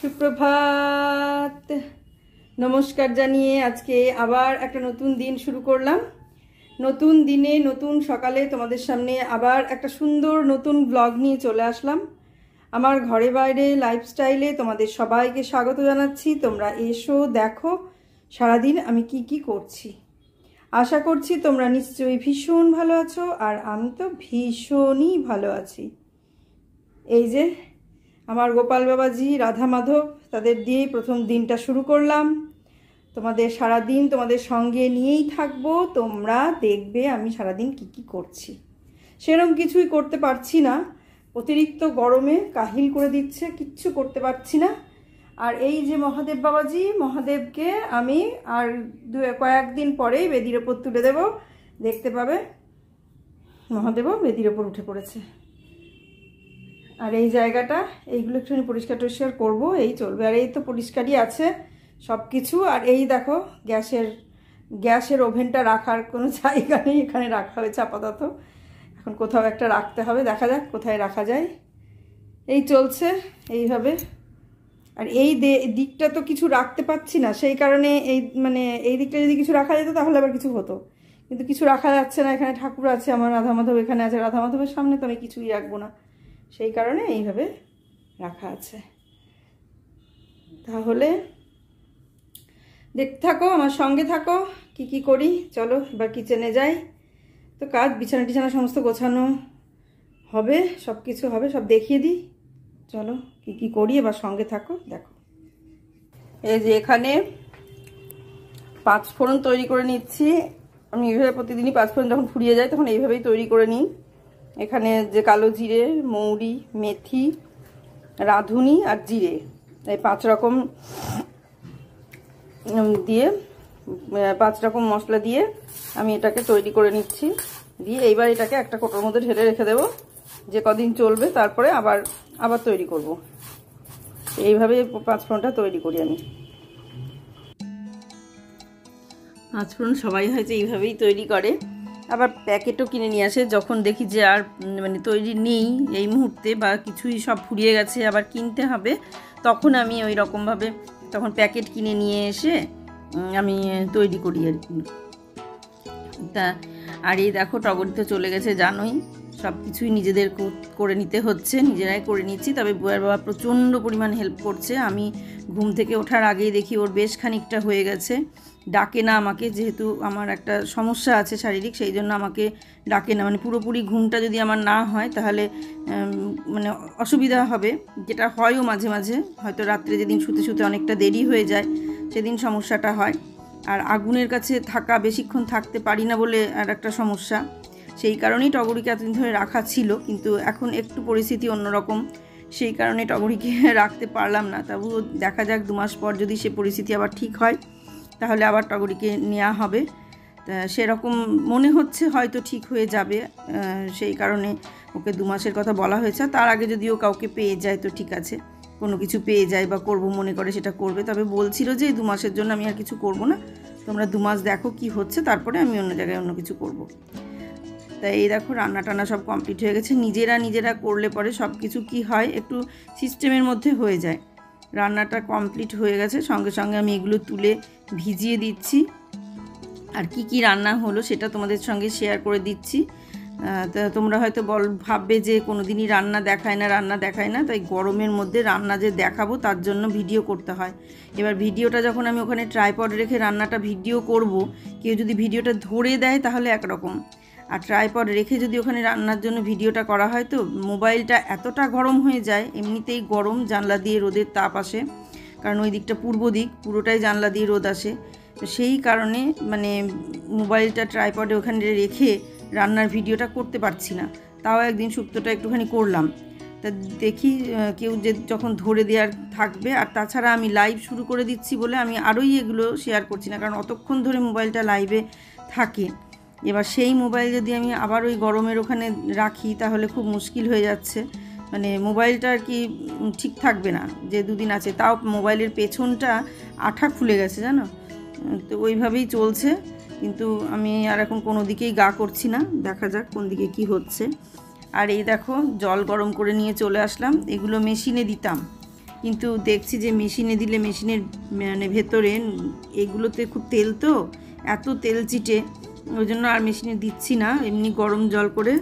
সুপ্রভাত, নমস্কার জানিয়ে আজকে আবার একটা নতুন দিন শুরু করলাম। নতুন দিনে নতুন সকালে তোমাদের সামনে আবার একটা সুন্দর নতুন ব্লগ নিয়ে চলে আসলাম। আমার ঘরে বাইরে লাইফস্টাইলে তোমাদের সবাইকে স্বাগত জানাচ্ছি। তোমরা এসো, দেখো সারাদিন আমি কি কি করছি। আশা করছি তোমরা নিশ্চয়ই ভীষণ ভালো আছো, আর আমি তো ভীষণই ভালো আছি। এই যে আমার গোপাল বাবাজি, রাধা মাধব, তাদের দিয়েই প্রথম দিনটা শুরু করলাম। তোমাদের সারাদিন তোমাদের সঙ্গে নিয়েই থাকবো, তোমরা দেখবে আমি সারাদিন কি কি করছি। সেরকম কিছুই করতে পারছি না, অতিরিক্ত গরমে কাহিল করে দিচ্ছে, কিচ্ছু করতে পারছি না। আর এই যে মহাদেব বাবাজি, মহাদেবকে আমি আর কয়েকদিন পরেই বেদির ওপর তুলে দেব, দেখতে পাবে মহাদেবও বেদির ওপর উঠে পড়েছে। আর এই জায়গাটা, এইগুলো একটুখানি পরিষ্কার টরিষ্কার করবো, এই চলবে। আর এই তো পরিষ্কারই আছে সব কিছু। আর এই দেখো গ্যাসের ওভেনটা রাখার কোনো জায়গা নেই, এখানে রাখা হয়েছে আপাতত। এখন কোথাও একটা রাখতে হবে, দেখা যাক কোথায় রাখা যায়। এই চলছে এইভাবে। আর এই দিকটা তো কিছু রাখতে পারছি না, সেই কারণে এই দিকটা যদি কিছু রাখা যেত তাহলে আবার কিছু হতো, কিন্তু কিছু রাখা যাচ্ছে না। এখানে ঠাকুর আছে, আমার রাধা মাধব এখানে আছে, রাধা মাধবের সামনে তো আমি কিছুই রাখবো না, সেই কারণে এইভাবে রাখা আছে। তাহলে দেখতে থাকো, আমার সঙ্গে থাকো কি কি করি। চলো এবার কিচেনে যাই। তো কাজ, বিছানা টিছানা সমস্ত গোছানো হবে, সব কিছু হবে, সব দেখিয়ে দিই। চলো কি কি করি, এবার সঙ্গে থাকো, দেখো। এই যে এখানে 5 ফোড়ন তৈরি করে নিচ্ছি আমি। এইভাবে প্রতিদিনই 5 ফোড়ন যখন ফুরিয়ে যায় তখন এইভাবেই তৈরি করে নিই। এখানে যে কালো জিরে, মৌরি, মেথি, রাঁধুনি আর জিরে, এই 5 রকম দিয়ে 5 রকম মশলা দিয়ে আমি এটাকে তৈরি করে নিচ্ছি। দিয়ে এইবার এটাকে একটা কোটোর মধ্যে ঢেলে রেখে দেবো, যে কদিন চলবে, তারপরে আবার তৈরি করব। এইভাবে 5 ফোড়নটা তৈরি করি আমি। 5 ফোড়ন সবাই হয়তো এইভাবেই তৈরি করে, আবার প্যাকেটও কিনে নিয়ে আসে যখন দেখি যে আর তৈরি নেই এই মুহূর্তে, বা কিছুই সব ফুরিয়ে গেছে আবার কিনতে হবে, তখন আমি ওই রকমভাবে তখন প্যাকেট কিনে নিয়ে এসে আমি তৈরি করি আর কি। আর এই দেখো টগর তো চলে গেছে, জানোই সব কিছুই নিজেদের করে নিতে হচ্ছে, নিজেরাই করে নিচ্ছি। তবে বুয়ার বাবা প্রচণ্ড পরিমাণ হেল্প করছে। আমি ঘুম থেকে ওঠার আগেই দেখি ওর বেশ খানিকটা হয়ে গেছে। ডাকে না আমাকে, যেহেতু আমার একটা সমস্যা আছে শারীরিক, সেই জন্য আমাকে ডাকে না। পুরোপুরি ঘুমটা যদি আমার না হয় তাহলে অসুবিধা হবে, যেটা হয়ও মাঝে মাঝে। হয়তো রাত্রে যেদিন শুতে শুতে অনেকটা দেরি হয়ে যায় সেদিন সমস্যাটা হয়। আর আগুনের কাছে বেশিক্ষণ থাকতে পারি না বলে আর একটা সমস্যা। সেই কারণেই টগরিকে এতদিন ধরে রাখা ছিল, কিন্তু এখন একটু পরিস্থিতি অন্যরকম, সেই কারণে টগরিকে রাখতে পারলাম না। তবুও দেখা যাক 2 মাস পর যদি সে পরিস্থিতি আবার ঠিক হয় তাহলে আবার টগরিকে নেওয়া হবে। সেরকম মনে হচ্ছে হয়তো ঠিক হয়ে যাবে, সেই কারণে ওকে 2 মাসের কথা বলা হয়েছে। তার আগে যদি ও কাউকে পেয়ে যায় তো ঠিক আছে, কোনো কিছু পেয়ে যায় বা করব মনে করে সেটা করবে। তবে বলছিল যে এই 2 মাসের জন্য আমি আর কিছু করব না, তোমরা 2 মাস দেখো কি হচ্ছে, তারপরে আমি অন্য জায়গায় অন্য কিছু করব। তাই এই দেখো রান্না টান্না সব কমপ্লিট হয়ে গেছে। নিজেরা করলে পরে সব কিছু কী হয়, একটু সিস্টেমের মধ্যে হয়ে যায়। রান্নাটা কমপ্লিট হয়ে গেছে, সঙ্গে সঙ্গে আমি এগুলো তুলে ভিজিয়ে দিচ্ছি। আর কি কি রান্না হলো সেটা তোমাদের সঙ্গে শেয়ার করে দিচ্ছি। তা তোমরা হয়তো ভাববে যে কোনো দিনই রান্না দেখায় না, তাই গরমের মধ্যে রান্না যে দেখাবো তার জন্য ভিডিও করতে হয়। এবার ভিডিওটা যখন আমি ওখানে ট্রাইপড রেখে রান্নাটা ভিডিও করব, কেউ যদি ভিডিওটা ধরে দেয় তাহলে একরকম, আর ট্রাইপড রেখে যদি ওখানে রান্নার জন্য ভিডিওটা করা হয় তো মোবাইলটা এতটা গরম হয়ে যায়। এমনিতেই গরম, জানলা দিয়ে রোদের তাপ আসে, কারণ ওই দিকটা পূর্ব দিক, পুরোটাই জানলা দিয়ে রোদ আসে। তো সেই কারণে মোবাইলটা ট্রাইপডে ওখানে রেখে রান্নার ভিডিওটা করতে পারছি না। তাও একদিন শুক্তোটা একটুখানি করলাম, তা দেখি কেউ যখন ধরে দেওয়ার থাকবে। আর তাছাড়া আমি লাইভ শুরু করে দিচ্ছি বলে আমি আরোই এগুলো শেয়ার করছি না, কারণ অতক্ষণ ধরে মোবাইলটা লাইভে থাকে। এবার সেই মোবাইল যদি আমি আবার ওই গরমের ওখানে রাখি তাহলে খুব মুশকিল হয়ে যাচ্ছে। মোবাইলটা আর কি ঠিক থাকবে না, যে 2 দিন আছে। তাও মোবাইলের পেছনটা আঠা খুলে গেছে, জানো তো, ওইভাবেই চলছে। কিন্তু আমি আর এখন কোনো দিকেই গা করছি না, দেখা যাক কোন দিকে কি হচ্ছে। আর এই দেখো জল গরম করে নিয়ে চলে আসলাম। এগুলো মেশিনে দিতাম, কিন্তু দেখছি যে মেশিনে দিলে মেশিনের মানে ভেতরে এগুলোতে খুব তেল, তো এত তেল চিটে, ওই জন্য আর মেশিনে দিচ্ছি না। এমনি গরম জল করে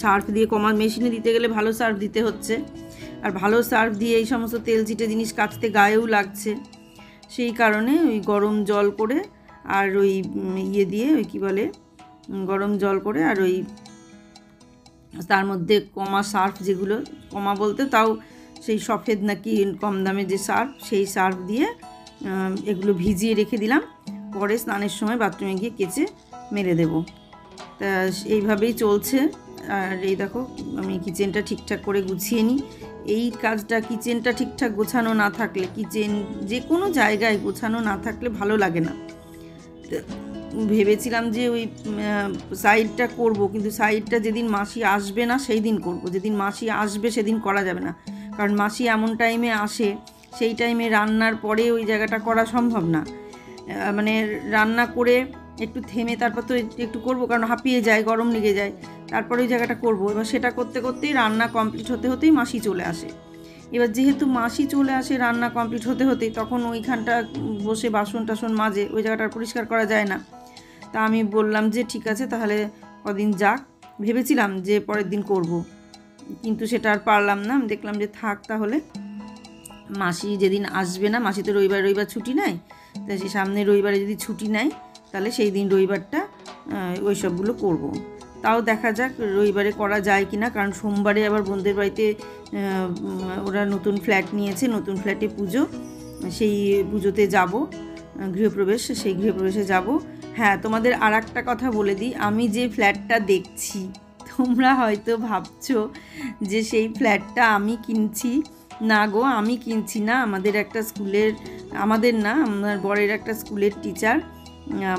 সার্ফ দিয়ে, মেশিনে দিতে গেলে ভালো সার্ফ দিতে হচ্ছে, আর ভালো সার্ফ দিয়ে এই সমস্ত তেল চিটে জিনিস কাচতে গায়েও লাগছে। সেই কারণে ওই গরম জল করে আর ওই ইয়ে দিয়ে, ওই কী বলে, গরম জল করে আর ওই তার মধ্যে সার্ফ, যেগুলো বলতে তাও সেই সফেদ নাকি কম দামে যে সার্ফ, সেই সার্ফ দিয়ে এগুলো ভিজিয়ে রেখে দিলাম। পরে স্নানের সময় বাথরুমে গিয়ে কেচে মেরে দেব। তা এইভাবেই চলছে। আর এই দেখো, আমি কিচেনটা ঠিকঠাক করে গুছিয়ে নিই। এই কাজটা, কিচেনটা ঠিকঠাক গোছানো না থাকলে, কিচেন যে কোনো জায়গায় গোছানো না থাকলে ভালো লাগে না। ভেবেছিলাম যে ওই সাইডটা করব, কিন্তু সাইডটা যেদিন মাসি আসবে না সেই দিন করব। যেদিন মাসি আসবে সেদিন করা যাবে না, কারণ মাসি এমন টাইমে আসে, সেই টাইমে রান্নার পরে ওই জায়গাটা করা সম্ভব না। মানে রান্না করে একটু থেমে তারপর তো একটু করব, কারণ হাঁপিয়ে যায়, গরম লেগে যায়, তারপরে ওই জায়গাটা করব। এবার সেটা করতে করতেই রান্না কমপ্লিট হতে হতেই মাসি চলে আসে। এবার যেহেতু মাসি চলে আসে রান্না কমপ্লিট হতে হতেই, তখন ওইখানটা বসে বাসন টাসন মাজে, ওই জায়গাটা পরিষ্কার করা যায় না। তা আমি বললাম যে ঠিক আছে, তাহলে কদিন যাক। ভেবেছিলাম যে পরের দিন করব, কিন্তু সেটা আর পারলাম না। আমি দেখলাম যে থাক, তাহলে মাসি যেদিন আসবে না, মাসি তো রবিবার ছুটি নেয়, তা সে সামনে রবিবারে যদি ছুটি নেয় তাহলে সেই দিন রবিবারটা ওই সবগুলো করব। তাও দেখা যাক রবিবারে করা যায় কি না, কারণ সোমবারে আবার বোনদের বাড়িতে ওরা নতুন ফ্ল্যাট নিয়েছে, নতুন ফ্ল্যাটে পুজো, সেই পুজোতে যাব, গৃহপ্রবেশ, সেই গৃহপ্রবেশে যাব। হ্যাঁ, তোমাদের আর একটা কথা বলে দিই, আমি যে ফ্ল্যাটটা দেখছি, তোমরা হয়তো ভাবছো যে সেই ফ্ল্যাটটা আমি কিনছি। না গো, আমি কিনছি না। আমাদের একটা স্কুলের, আমাদের না, আমার বরের একটা স্কুলের টিচার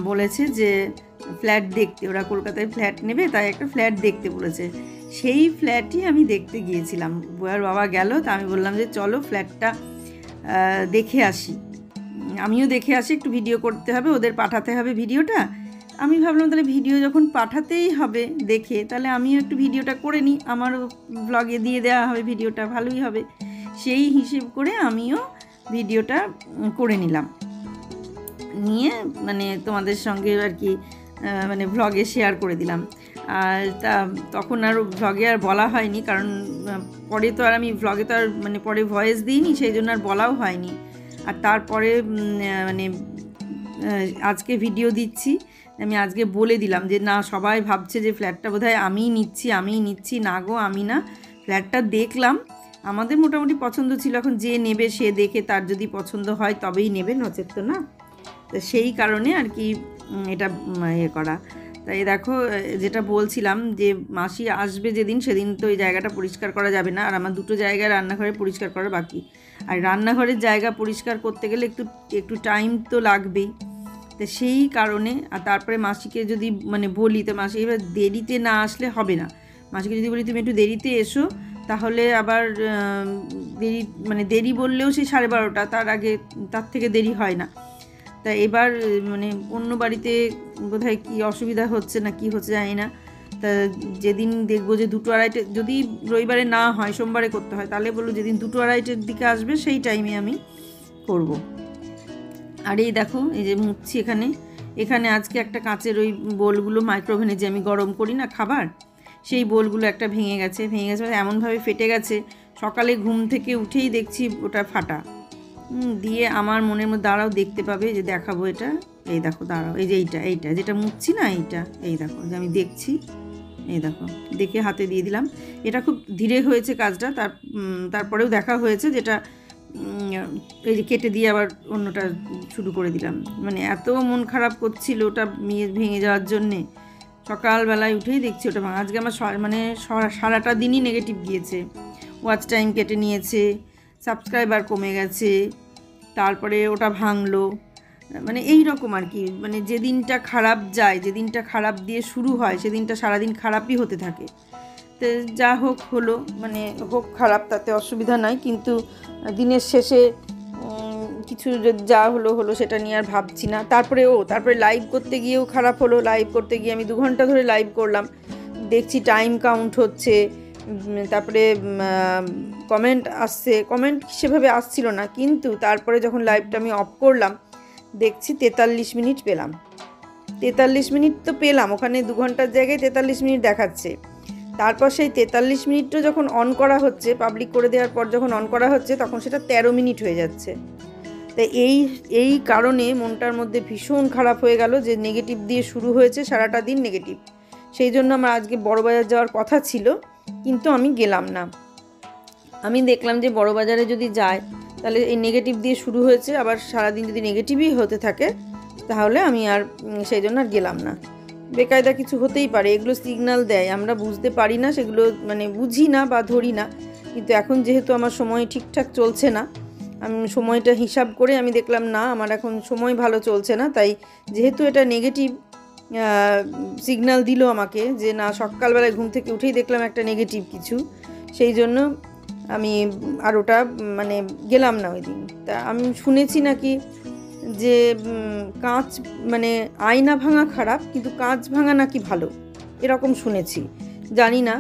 বলেছে যে ফ্ল্যাট দেখতে, ওরা কলকাতায় ফ্ল্যাট নেবে, তাই একটা ফ্ল্যাট দেখতে বলেছে। সেই ফ্ল্যাটই আমি দেখতে গিয়েছিলাম। বউয়ের বাবা গেল, তা আমি বললাম যে চলো ফ্ল্যাটটা দেখে আসি। আমিও দেখে আসি, একটু ভিডিও করতে হবে, ওদের পাঠাতে হবে ভিডিওটা। আমি ভাবলাম তাহলে ভিডিও যখন পাঠাতেই হবে দেখে, তাহলে আমিও একটু ভিডিওটা করে নিই, আমারও ব্লগে দিয়ে দেওয়া হবে ভিডিওটা, ভালোই হবে। সেই হিসেব করে আমিও ভিডিওটা করে নিলাম, নিয়ে মানে তোমাদের সঙ্গে আর কি মানে ভ্লগে শেয়ার করে দিলাম। আর তখন আর ভ্লগে আর বলা হয়নি, কারণ পরে তো আর আমি ভ্লগে তো আর মানে পরে ভয়েস দিইনি, সেই জন্য আর বলাও হয়নি। আর তারপরে মানে আজকে ভিডিও দিচ্ছি, আমি আজকে বলে দিলাম যে না, সবাই ভাবছে যে ফ্ল্যাটটা বোধহয় আমিই নিচ্ছি। না গো, আমি না, ফ্ল্যাটটা দেখলাম, আমাদের মোটামুটি পছন্দ ছিল। এখন যে নেবে সে দেখে তার যদি পছন্দ হয় তবেই নেবে, নচেত তো না। তো সেই কারণে আর কি এটা করা। তাই দেখো, যেটা বলছিলাম যে মাসি আসবে যেদিন, সেদিন তো এই জায়গাটা পরিষ্কার করা যাবে না। আর আমার দুটো জায়গায় রান্নাঘরে পরিষ্কার করা বাকি, আর রান্নাঘরের জায়গা পরিষ্কার করতে গেলে একটু টাইম তো লাগবেই। তো সেই কারণে, আর তারপরে মাসিকে যদি মানে বলি, তো মাসি এবার দেরিতে না আসলে হবে না। মাসিকে যদি বলি তুমি একটু দেরিতে এসো, তাহলে আবার দেরি বললেও সেই 12:30, তার আগে, তার থেকে দেরি হয় না। তা এবার মানে অন্য বাড়িতে বোধহয় কি অসুবিধা হচ্ছে না কি হচ্ছে জানি না। তা যেদিন দেখবো যে 2-2:30, যদি রবিবারে না হয় সোমবারে করতে হয়, তাহলে বললো যেদিন 2-2:30 দিকে আসবে সেই টাইমে আমি করব। আর এই দেখো, এই যে মুছছি এখানে আজকে একটা কাঁচের ওই বোলগুলো মাইক্রোওভেনে যে আমি গরম করি না খাবার, সেই বোলগুলো একটা ভেঙে গেছে, এমনভাবে ফেটে গেছে, সকালে ঘুম থেকে উঠেই দেখছি ওটা ফাটা। দিয়ে আমার মনের মধ্যে, দাঁড়াও দেখতে পাবে, যে দেখাবো এটা, এই দেখো দাঁড়াও, এই যে এইটা যেটা মুছছি না, এই দেখো যে আমি দেখছি, এই দেখো, দেখে হাতে দিয়ে দিলাম। এটা খুব ধীরে হয়েছে কাজটা, তারপরেও দেখা হয়েছে, যেটা এই যে কেটে দিয়ে আবার অন্যটা শুরু করে দিলাম। মানে এত মন খারাপ করছিল ওটা ভেঙে যাওয়ার জন্যে, সকালবেলায় উঠেই দেখছি ওটা ভাঙা। আজকে আমার মানে সারাটা দিনই নেগেটিভ গিয়েছে, ওয়াচ টাইম কেটে নিয়েছে, সাবস্ক্রাইবার কমে গেছে, তারপরে ওটা ভাঙলো, মানে এই রকম আর কি। মানে যেদিনটা খারাপ যায়, যেদিনটা খারাপ দিয়ে শুরু হয়, সেদিনটা সারাদিন খারাপই হতে থাকে। তো যা হোক হলো, মানে হোক খারাপ, তাতে অসুবিধা নাই, কিন্তু দিনের শেষে কিছু যা হলো সেটা নিয়ে আর ভাবছি না। তারপরে লাইভ করতে গিয়েও খারাপ হলো। লাইভ করতে গিয়ে আমি 2 ঘন্টা ধরে লাইভ করলাম, দেখছি টাইম কাউন্ট হচ্ছে, তারপরে কমেন্ট আসছে, কমেন্ট সেভাবে আসছিল না, কিন্তু তারপরে যখন লাইভটা আমি অফ করলাম দেখছি 43 মিনিট পেলাম। 43 মিনিট তো পেলাম, ওখানে 2 ঘন্টার জায়গায় 43 মিনিট দেখাচ্ছে। তারপর সেই 43 মিনিটটা যখন অন করা হচ্ছে, পাবলিক করে দেওয়ার পর যখন অন করা হচ্ছে তখন সেটা 13 মিনিট হয়ে যাচ্ছে। তাই এই কারণে মনটার মধ্যে ভীষণ খারাপ হয়ে গেল যে নেগেটিভ দিয়ে শুরু হয়েছে, সারাটা দিন নেগেটিভ। সেই জন্য আমার আজকে বড়বাজার যাওয়ার কথা ছিল, কিন্তু আমি গেলাম না। আমি দেখলাম যে বড়বাজারে যদি যায় তাহলে এই নেগেটিভ দিয়ে শুরু হয়েছে, আবার সারাদিন যদি নেগেটিভই হতে থাকে তাহলে আমি আর সেই জন্য আর গেলাম না। বেকায়দা কিছু হতেই পারে, এগুলো সিগন্যাল দেয়, আমরা বুঝতে পারি না, সেগুলো মানে বুঝি না বা ধরি না। কিন্তু এখন যেহেতু আমার সময় ঠিকঠাক চলছে না, আমি সময়টা হিসাব করে আমি দেখলাম না আমার এখন সময় ভালো চলছে না, তাই যেহেতু এটা নেগেটিভ সিগন্যাল দিল আমাকে যে না, সকালবেলায় ঘুম থেকে উঠেই দেখলাম একটা নেগেটিভ কিছু, সেই জন্য আমি আর ওটা মানে গেলাম না ওই দিন। তা আমি শুনেছি নাকি যে কাঁচ মানে আয়না ভাঙা খারাপ, কিন্তু কাঁচ ভাঙা নাকি ভালো, এরকম শুনেছি। জানি না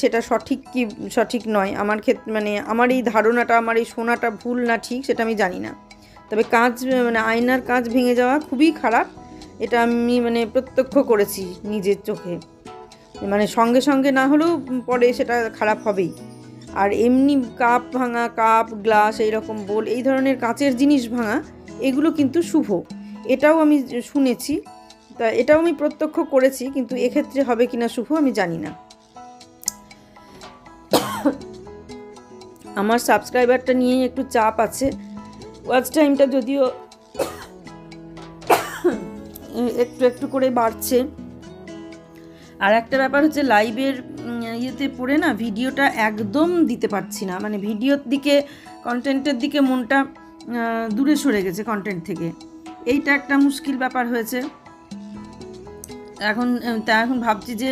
সেটা সঠিক কি সঠিক নয়, আমার ক্ষেত্রে মানে আমার এই ধারণাটা, আমার এই শোনাটা ভুল না ঠিক সেটা আমি জানি না। তবে কাঁচ মানে আয়নার কাঁচ ভেঙে যাওয়া খুবই খারাপ, এটা আমি মানে প্রত্যক্ষ করেছি নিজের চোখে। মানে সঙ্গে সঙ্গে না হলেও পরে সেটা খারাপ হবেই। আর এমনি কাপ ভাঙা, কাপ গ্লাস এইরকম বোল, এই ধরনের কাঁচের জিনিস ভাঙা, এগুলো কিন্তু শুভ, এটাও আমি শুনেছি। তা এটাও আমি প্রত্যক্ষ করেছি, কিন্তু এক্ষেত্রে হবে কিনা শুভ আমি জানি না। আমার সাবস্ক্রাইবারটা নিয়ে একটু চাপ আছে, ওয়াচ টাইমটা যদিও একটু একটু করে বাড়ছে। আর একটা ব্যাপার হচ্ছে লাইভের ইয়েতে পড়ে না ভিডিওটা একদম দিতে পারছি না, মানে ভিডিওর দিকে, কন্টেন্টের দিকে মনটা দূরে সরে গেছে কন্টেন্ট থেকে, এইটা একটা মুশকিল ব্যাপার হয়েছে। এখন ভাবছি যে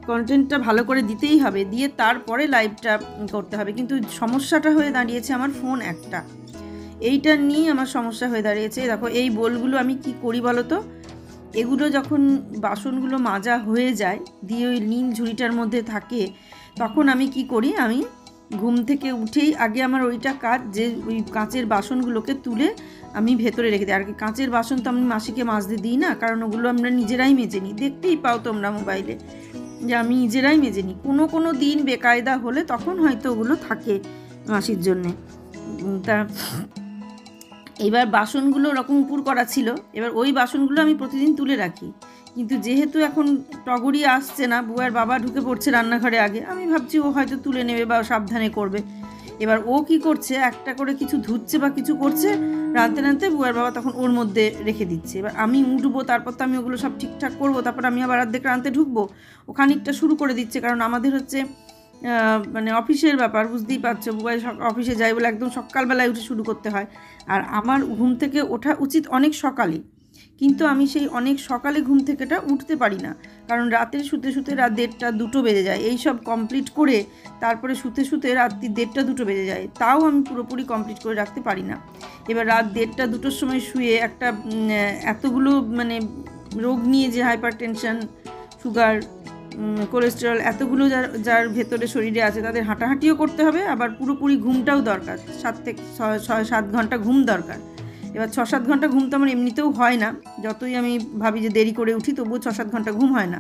কন্টেন্টটা ভালো করে দিতেই হবে, দিয়ে তারপরে লাইভটা করতে হবে, কিন্তু সমস্যাটা হয়ে দাঁড়িয়েছে আমার ফোন একটা, এইটা নিয়েই আমার সমস্যা হয়ে দাঁড়িয়েছে। দেখো এই বোলগুলো আমি কি করি বলো তো, এগুলো যখন বাসনগুলো মাজা হয়ে যায় দিয়ে ওই নীল ঝুড়িটার মধ্যে থাকে, তখন আমি কি করি, আমি ঘুম থেকে উঠেই আগে আমার ওইটা কাজ যে ওই কাঁচের বাসনগুলোকে তুলে আমি ভেতরে রেখে দিই। আর কি কাঁচের বাসন তো আমি মাসিকে মাজতে দিই না, কারণ ওগুলো আমরা নিজেরাই মেজে নিই, দেখতেই পাও তোমরা মোবাইলে যে আমি নিজেরাই মেজে নিই। কোনো দিন বেকায়দা হলে তখন হয়তো ওগুলো থাকে মাসির জন্যে। তা এবার বাসনগুলো ওরকম উপুর করা ছিল, এবার ওই বাসনগুলো আমি প্রতিদিন তুলে রাখি, কিন্তু যেহেতু এখন টগরি আসছে না, বুয়ার বাবা ঢুকে পড়ছে রান্নাঘরে আগে, আমি ভাবছি ও হয়তো তুলে নেবে বা সাবধানে করবে। এবার ও কি করছে, একটা করে কিছু ধুচ্ছে বা কিছু করছে, রাঁধতে রাঁধতে বুয়ার বাবা তখন ওর মধ্যে রেখে দিচ্ছে। এবার আমি উঠবো, তারপর তো আমি ওগুলো সব ঠিকঠাক করবো, তারপর আমি আবার অর্ধেক রাঁধতে ঢুকবো, ও খানিকটা শুরু করে দিচ্ছে। কারণ আমাদের হচ্ছে মানে অফিসের ব্যাপার, বুঝতেই পারছো, বুয়াই অফিসে যাই বলে একদম সকালবেলায় উঠে শুরু করতে হয়। আর আমার ঘুম থেকে ওঠা উচিত অনেক সকালে, কিন্তু আমি সেই অনেক সকালে ঘুম থেকেটা উঠতে পারি না, কারণ রাতে শুতে শুতে রাত 1:30 2টো বেজে যায়। এই সব কমপ্লিট করে তারপরে শুতে শুতে রাত্রি 1:30 2টো বেজে যায়, তাও আমি পুরোপুরি কমপ্লিট করে রাখতে পারি না। এবার রাত 1:30 2টোর সময় শুয়ে একটা এতগুলো মানে রোগ নিয়ে, যে হাইপার টেনশন, সুগার, কোলেস্টেরল, এতগুলো যার ভেতরে শরীরে আছে, তাদের হাঁটাহাঁটিও করতে হবে, আবার পুরোপুরি ঘুমটাও দরকার, 7 থেকে 6-7 ঘন্টা ঘুম দরকার। এবার 6-7 ঘন্টা ঘুম তো আমার এমনিতেও হয় না, যতই আমি ভাবি যে দেরি করে উঠি তবুও 6-7 ঘন্টা ঘুম হয় না।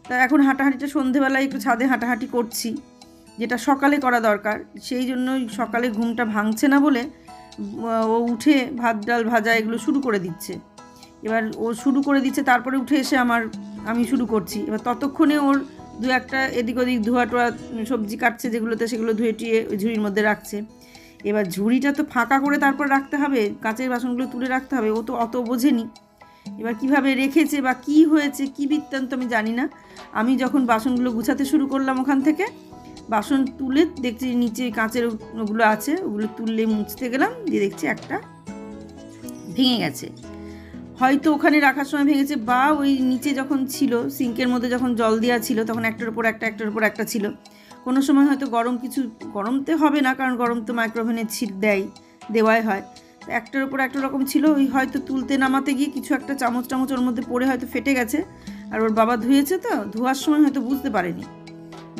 তা এখন হাঁটাহাঁটিটা সন্ধেবেলায় একটু ছাদে হাঁটাহাঁটি করছি, যেটা সকালে করা দরকার, সেই জন্যই সকালে ঘুমটা ভাঙছে না বলে ও উঠে ভাত ডাল ভাজা এগুলো শুরু করে দিচ্ছে। এবার ও শুরু করে দিচ্ছে, তারপরে উঠে এসে আমি শুরু করছি। এবার ততক্ষণে ওর দু একটা এদিক ওদিক ধোয়া টোয়া সবজি কাটছে যেগুলোতে, সেগুলো ধুয়ে টুয়ে ওই ঝুড়ির মধ্যে রাখছে। এবার ঝুড়িটা তো ফাঁকা করে তারপর রাখতে হবে, কাঁচের বাসনগুলো তুলে রাখতে হবে, ও তো অত বোঝেনি। এবার কিভাবে রেখেছে বা কি হয়েছে, কি বৃত্তান্ত আমি জানি না। আমি যখন বাসনগুলো গুছাতে শুরু করলাম, ওখান থেকে বাসন তুলে দেখছি নিচে কাঁচের ওগুলো আছে, ওগুলো তুললে মুছতে গেলাম, দিয়ে দেখছি একটা ভেঙে গেছে। হয়তো ওখানে রাখার সময় ভেঙেছে, বা ওই নিচে যখন ছিল সিঙ্কের মধ্যে যখন জল দেওয়া ছিল তখন একটার উপর একটা ছিল। কোনো সময় হয়তো গরমতে হবে না, কারণ গরম তো মাইক্রোওভেনে দেওয়াই হয়, একটার উপর একটা রকম ছিল। ওই হয়তো তুলতে নামাতে গিয়ে কিছু একটা চামচ ওর মধ্যে পড়ে হয়তো ফেটে গেছে, আর ওর বাবা ধুয়েছে, তো ধোয়ার সময় হয়তো বুঝতে পারেনি,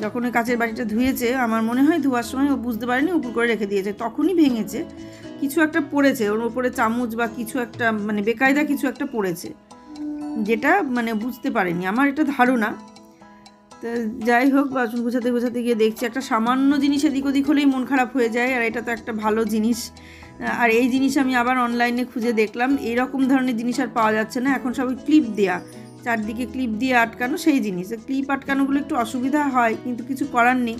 যখন ওই কাচের বাটিটা ধুয়েছে, আমার মনে হয় ধোয়ার সময় ও বুঝতে পারেনি, উপর করে রেখে দিয়েছে, তখনই ভেঙেছে। কিছু একটা পড়েছে ওর উপরে, চামচ বা কিছু একটা, মানে বেকায়দা কিছু একটা পড়েছে, যেটা মানে বুঝতে পারেনি, আমার এটা ধারণা। তো যাই হোক, বাসন গোছাতে গোছাতে গিয়ে দেখছি একটা সামান্য জিনিস এদিক ওদিক হলেই মন খারাপ হয়ে যায়, আর এটা তো একটা ভালো জিনিস। আর এই জিনিস আমি আবার অনলাইনে খুঁজে দেখলাম, এইরকম ধরনের জিনিস আর পাওয়া যাচ্ছে না, এখন সবই ক্লিপ দেয়া, চারদিকে ক্লিপ দিয়ে আটকানো সেই জিনিস। ক্লিপ আটকানোগুলো একটু অসুবিধা হয়, কিন্তু কিছু করার নেই,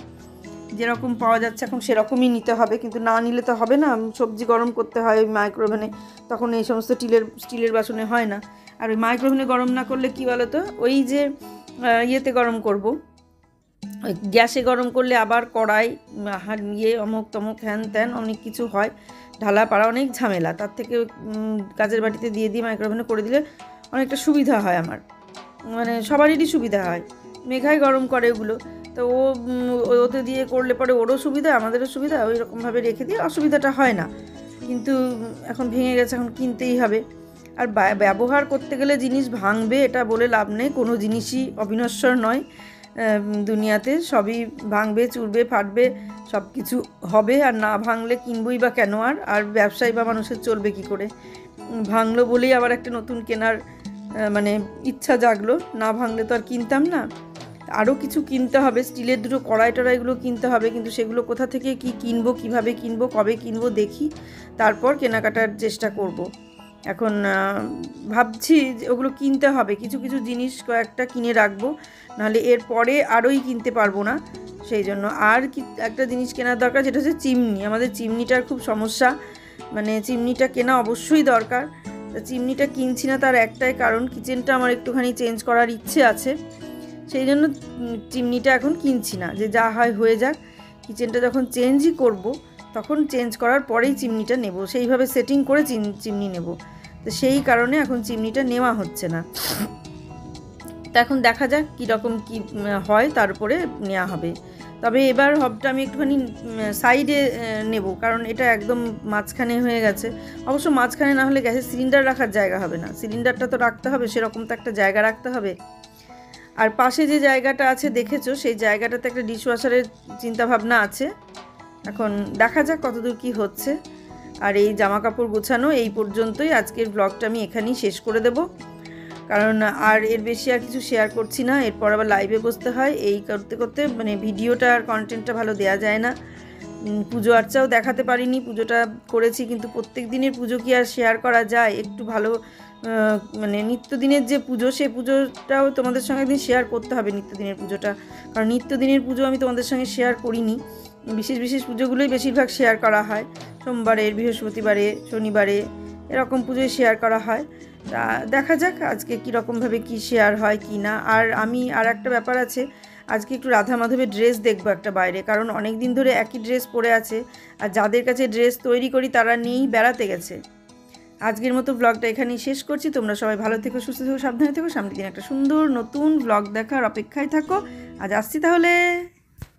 যেরকম পাওয়া যাচ্ছে এখন সেরকমই নিতে হবে, কিন্তু না নিলে তো হবে না। সবজি গরম করতে হয় ওই মাইক্রোওভেনে, তখন এই সমস্ত স্টিলের বাসনে হয় না। আর ওই মাইক্রোওভেনে গরম না করলে কী বলো তো, ওই যে ইয়েতে গরম করব, ওই গ্যাসে গরম করলে আবার কড়াই অমুক তমুক হ্যান ত্যান অনেক কিছু হয়, ঢালা পাড়া অনেক ঝামেলা। তার থেকে কাচের বাটিতে দিয়ে মাইক্রোওভেনে করে দিলে অনেকটা সুবিধা হয় আমার, মানে সবারই সুবিধা হয়। মেঘাই গরম করে ওগুলো, তো ওতে দিয়ে করলে পরে ওরও সুবিধা আমাদেরও সুবিধা, ওই রকমভাবে রেখে দিয়ে অসুবিধাটা হয় না। কিন্তু এখন ভেঙে গেছে, এখন কিনতেই হবে। আর ব্যবহার করতে গেলে জিনিস ভাঙবে এটা বলে লাভ নেই, কোনো জিনিসই অবিনশ্বর নয় দুনিয়াতে, সবই ভাঙবে, চুরবে, ফাটবে, সব কিছু হবে। আর না ভাঙলে কিনবই বা কেন? আর ব্যবসায়ী বা মানুষের চলবে কি করে? ভাঙলো বলেই আবার একটা নতুন কেনার মানে ইচ্ছা জাগলো, না ভাঙলে তো আর কিনতাম না। আরও কিছু কিনতে হবে, স্টিলের দুটো কড়াই টড়াইগুলো কিনতে হবে, কিন্তু সেগুলো কোথা থেকে কি কিনবো, কিভাবে কিনবো, কবে কিনবো দেখি, তারপর কেনাকাটার চেষ্টা করব। এখন ভাবছি যে ওগুলো কিনতে হবে, কিছু কিছু জিনিস কয়েকটা কিনে রাখবো, নাহলে এর পরে আরোই কিনতে পারবো না। সেই জন্য আর কি একটা জিনিস কেনার দরকার, যেটা হচ্ছে চিমনি। আমাদের চিমনিটার খুব সমস্যা, মানে চিমনিটা কেনা অবশ্যই দরকার। চিমনিটা কিনছি না, তার একটাই কারণ, কিচেনটা আমার একটুখানি চেঞ্জ করার ইচ্ছে আছে, সেই জন্য চিমনিটা এখন কিনছি না, যে যা হয় হয়ে যাক। কিচেনটা যখন চেঞ্জই করব, তখন চেঞ্জ করার পরেই চিমনিটা নেব, সেইভাবে সেটিং করে চিমনি নেব। তো সেই কারণে এখন চিমনিটা নেওয়া হচ্ছে না। তা এখন দেখা যাক কীরকম কী হয়, তার উপরে নেওয়া হবে। তবে এবার হবটা আমি একটুখানি সাইডে নেব, কারণ এটা একদম মাঝখানে হয়ে গেছে। অবশ্য মাঝখানে না হলে গ্যাসের সিলিন্ডার রাখার জায়গা হবে না, সিলিন্ডারটা তো রাখতে হবে, সেরকম তো একটা জায়গা রাখতে হবে। আর পাশে যে জায়গাটা আছে দেখেছো, সেই জায়গাটাতে একটা ডিশওয়াশারের চিন্তাভাবনা আছে। এখন দেখা যাক কতদূর কী হচ্ছে। আর এই জামা কাপড় গোছানো এই পর্যন্তই, আজকের ব্লগটা আমি এখানেই শেষ করে দেব, কারণ আর এর বেশি আর কিছু শেয়ার করছি না। এরপর আবার লাইভে বসতে হয়, এই করতে করতে মানে ভিডিওটা আর কন্টেন্টটা ভালো দেওয়া যায় না। পুজো আর্চাও দেখাতে পারিনি, পুজোটা করেছি, কিন্তু প্রত্যেক দিনের পুজো কি আর শেয়ার করা যায়? একটু ভালো মানে নিত্যদিনের যে পুজো, সেই পুজোটাও তোমাদের সঙ্গে একদিন শেয়ার করতে হবে, নিত্যদিনের পুজোটা। কারণ নিত্যদিনের পুজো আমি তোমাদের সঙ্গে শেয়ার করিনি, বিশেষ বিশেষ পুজোগুলোই বেশিরভাগ শেয়ার করা হয়, সোমবারে, বৃহস্পতিবারে, শনিবারে, এরকম পুজোয় শেয়ার করা হয়। তা দেখা যাক আজকে কীরকমভাবে কী শেয়ার হয় কি না। আর আমি আর একটা ব্যাপার আছে, আজকে একটু রাধা মাধবের ড্রেস দেখবো একটা বাইরে, কারণ অনেক দিন ধরে একই ড্রেস পরে আছে, আর যাদের কাছে ড্রেস তৈরি করি তারা নিয়েই বেড়াতে গেছে। আজকের মতো ব্লগটা এখানেই শেষ করছি। তোমরা সবাই ভালো থেকো, সুস্থ থেকো, সাবধানে থেকো। সামনের দিন একটা সুন্দর নতুন ব্লগ দেখার অপেক্ষায় থাকো। আজ আসছি তাহলে।